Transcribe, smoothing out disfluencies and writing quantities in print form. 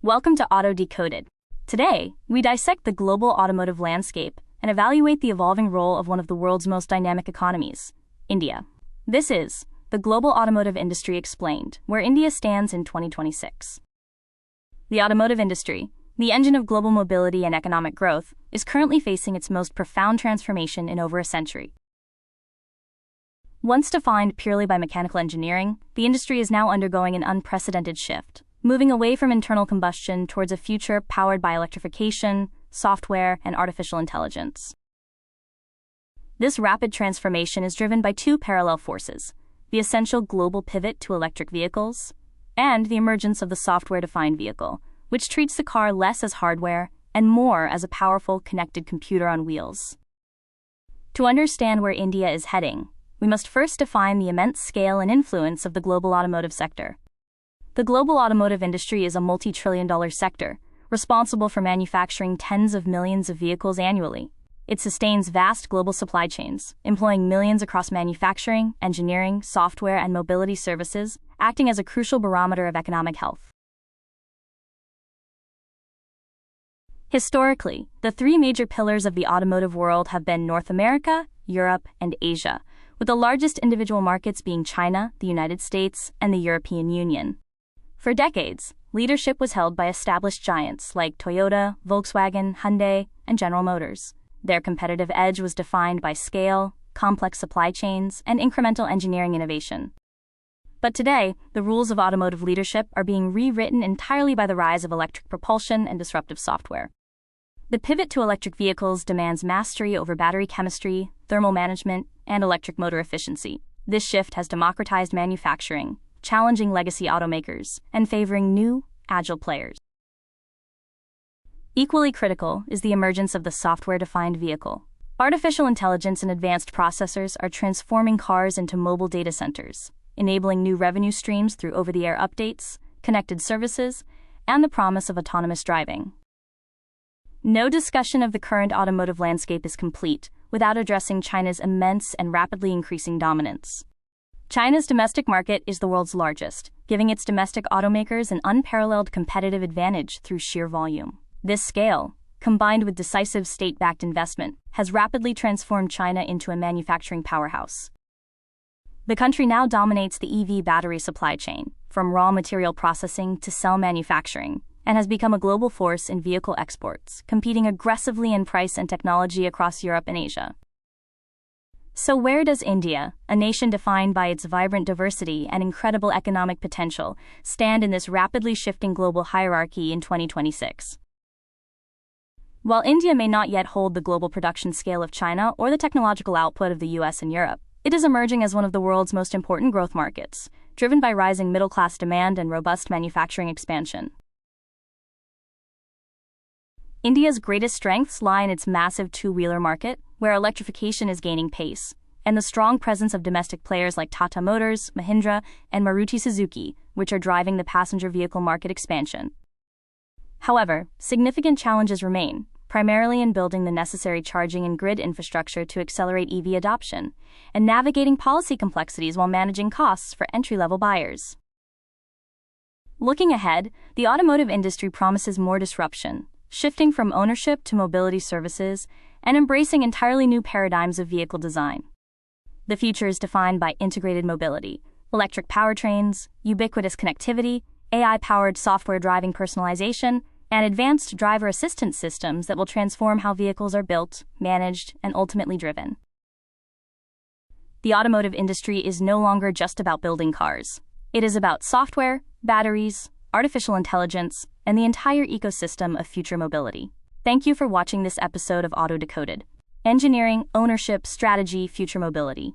Welcome to Auto Decoded. Today, we dissect the global automotive landscape and evaluate the evolving role of one of the world's most dynamic economies, India. This is the Global Automotive Industry Explained, where India stands in 2026. The automotive industry, the engine of global mobility and economic growth, is currently facing its most profound transformation in over a century. Once defined purely by mechanical engineering, the industry is now undergoing an unprecedented shift, moving away from internal combustion towards a future powered by electrification, software, and artificial intelligence. This rapid transformation is driven by two parallel forces: the essential global pivot to electric vehicles, and the emergence of the software-defined vehicle, which treats the car less as hardware and more as a powerful connected computer on wheels. To understand where India is heading, we must first define the immense scale and influence of the global automotive sector. The global automotive industry is a multi-trillion-dollar sector, responsible for manufacturing tens of millions of vehicles annually. It sustains vast global supply chains, employing millions across manufacturing, engineering, software, and mobility services, acting as a crucial barometer of economic health. Historically, the three major pillars of the automotive world have been North America, Europe, and Asia, with the largest individual markets being China, the United States, and the European Union. For decades, leadership was held by established giants like Toyota, Volkswagen, Hyundai, and General Motors. Their competitive edge was defined by scale, complex supply chains, and incremental engineering innovation. But today, the rules of automotive leadership are being rewritten entirely by the rise of electric propulsion and disruptive software. The pivot to electric vehicles demands mastery over battery chemistry, thermal management, and electric motor efficiency. This shift has democratized manufacturing, challenging legacy automakers, and favoring new, agile players. Equally critical is the emergence of the software-defined vehicle. Artificial intelligence and advanced processors are transforming cars into mobile data centers, enabling new revenue streams through over-the-air updates, connected services, and the promise of autonomous driving. No discussion of the current automotive landscape is complete without addressing China's immense and rapidly increasing dominance. China's domestic market is the world's largest, giving its domestic automakers an unparalleled competitive advantage through sheer volume. This scale, combined with decisive state-backed investment, has rapidly transformed China into a manufacturing powerhouse. The country now dominates the EV battery supply chain, from raw material processing to cell manufacturing, and has become a global force in vehicle exports, competing aggressively in price and technology across Europe and Asia. So where does India, a nation defined by its vibrant diversity and incredible economic potential, stand in this rapidly shifting global hierarchy in 2026? While India may not yet hold the global production scale of China or the technological output of the US and Europe, it is emerging as one of the world's most important growth markets, driven by rising middle-class demand and robust manufacturing expansion. India's greatest strengths lie in its massive two-wheeler market, where electrification is gaining pace, and the strong presence of domestic players like Tata Motors, Mahindra, and Maruti Suzuki, which are driving the passenger vehicle market expansion. However, significant challenges remain, primarily in building the necessary charging and grid infrastructure to accelerate EV adoption, and navigating policy complexities while managing costs for entry-level buyers. Looking ahead, the automotive industry promises more disruption, shifting from ownership to mobility services, and embracing entirely new paradigms of vehicle design. The future is defined by integrated mobility, electric powertrains, ubiquitous connectivity, AI-powered software driving personalization, and advanced driver assistance systems that will transform how vehicles are built, managed, and ultimately driven. The automotive industry is no longer just about building cars. It is about software, batteries, artificial intelligence, and the entire ecosystem of future mobility. Thank you for watching this episode of Auto Decoded. Engineering, ownership, strategy, future mobility.